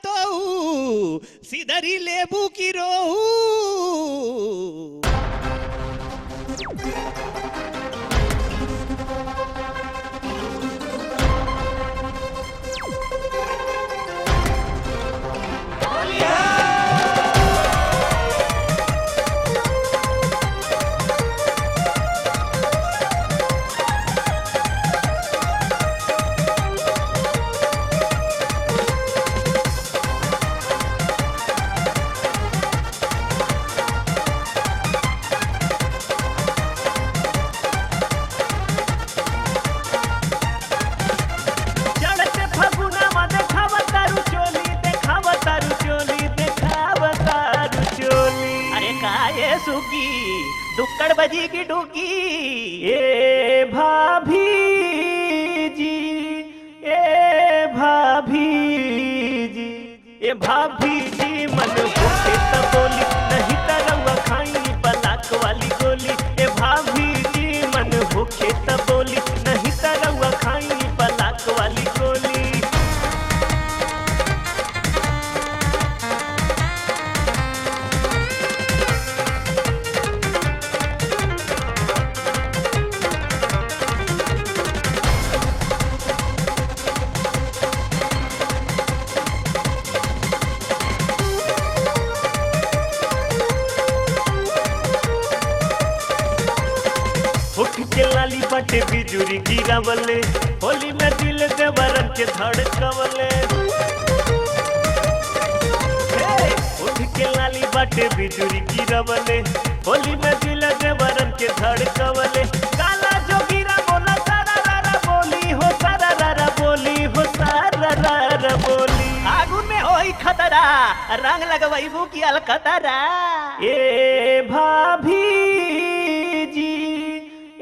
तो सीधरी लेबू की रोहू। दुक्कड़ बजी की डुकी ए भाभी जी, ए भाभी जी, ए भाभी जी मन भूखे त बोली नहीं तरंगा खाई बलाक वाली गोली। ए भाभी जी मन भूखे त बोली नहीं तरंगा खाई बलाक वाली गोली। उठ के लाली बटे बिजुरी गिरावले होली में दिल देवरन के धड़कवले। उठ के लाली बटे बिजुरी गिरावले होली में दिल देवरन के धड़कवले। काला जो गिरा बोला सारा रारा बोली हो, सारा रारा बोली हो, सारा रारा बोली। आगुन में होई खतरा रंग लगवाइबू की अलकतरा। ए भाभी जी,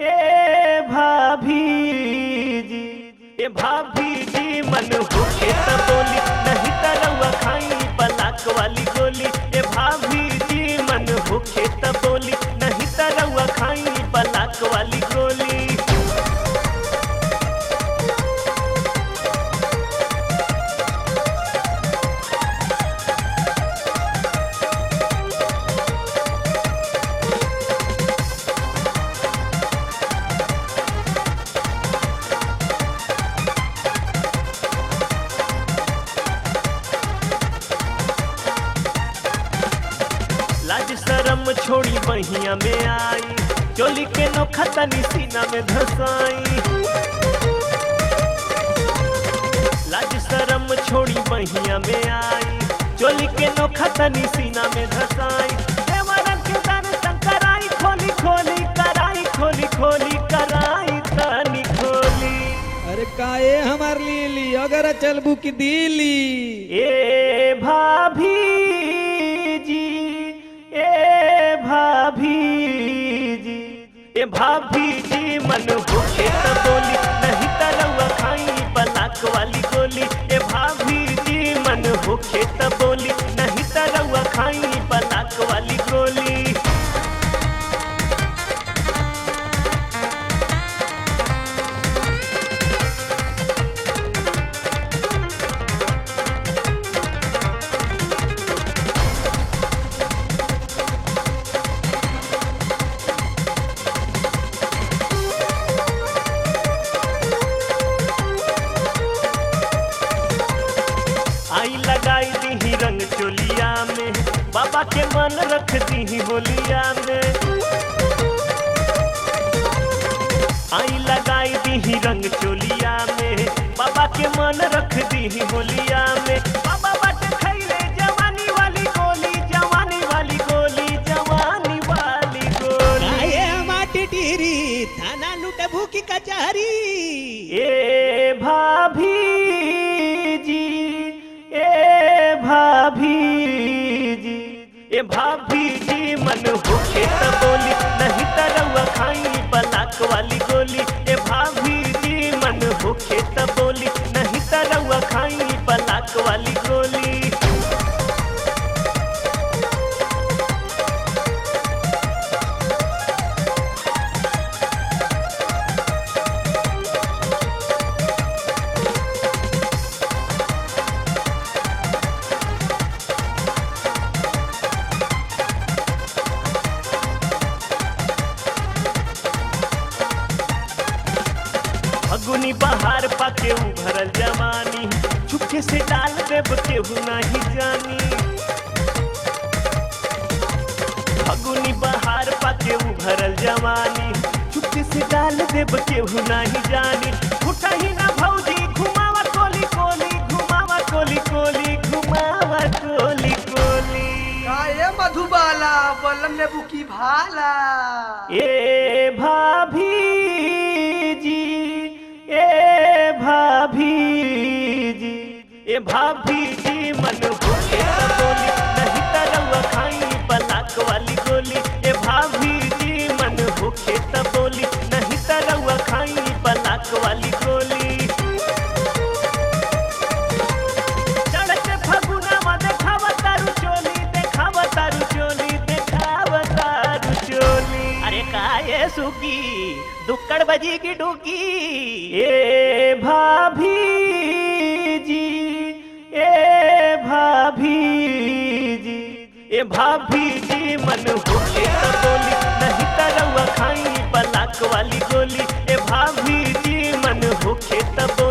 ए भाभी जी, ए भाभी जी मन भूखे त बोली नहीं तरंगा खाई बलाक वाली गोली। ए भाभी जी मन भूखे त बोली नहीं तरंगा खाई बलाक वाली गोली। लाज शरम छोड़ी बहिया में आई चोली के नोखा तनी सीना में धसाई। लाज शरम छोड़ी बहिया में आई चोली के नोखा तनी सीना में धसाई। देवरन के दान शंकराई खोली खोली कराई खोली खोली कराई तनी खोली। अरे काए हमार लीली अगर चलबू की दिली। ए भाभी जी, ए भाभी जी, ए भाभी जी मन भूखे त बोली नहीं तरंगा खाई बलाक वाली गोली। ए भाभी जी मन भूखे त बोली नहीं तरंगा खाई बलाक वाली गोली। आई लगाई दी रंग चोलिया में बाबा के मन रख दी होलिया में। आई लगाई दी रंग चोलिया में बाबा के मन रख दी होलिया में। बाबा बट खैले जवानी वाली गोली, जवानी वाली गोली, जवानी वाली गोली। आए माटी टीरी थाना लूटे भूखी कचहरी। ए भाभी जी, ए भाभी जी, ए भाभी जी मन भूखे त बोली नहीं तरंगा खाई बलाक वाली गोली। ए भाभी जी मन भूखे त बोली नहीं तरंगा खाई बलाक वाली गोली। फगुनी बहार पाके उभरल जवानी चुपके से डाल देब केहू नहीं जानी फगुनी बहार पाके उभरल जवानी चुपके से डाल देब केहू नहीं जानी उठा ही ना भौजी घुमावा कोली कोली घुमावा कोली कोली घुमावा कोली कोली काये मधुबाला बलम ने बुकी भाला ए भाभी जी ए भाभी जी ए भाभी जी मन भूले त बोली नहीं त रउआ खाई पलाक वाली गोली ए भाभी जी मन भूखे त बोली नहीं त रउआ खाई पलाक वाली गोली चढ़ते फगुनावा देखावा तारू चोली देखावा तारू चोली देखावा तारू चोली अरे काये सुकी दुक्कड़ बजी की डुकी ए भाभी जी ए भाभी जी ए भाभी जी मन भूखे त बोली नहीं त रउआ खाई पलाक वाली गोली ए भाभी जी मन भूखे त बोली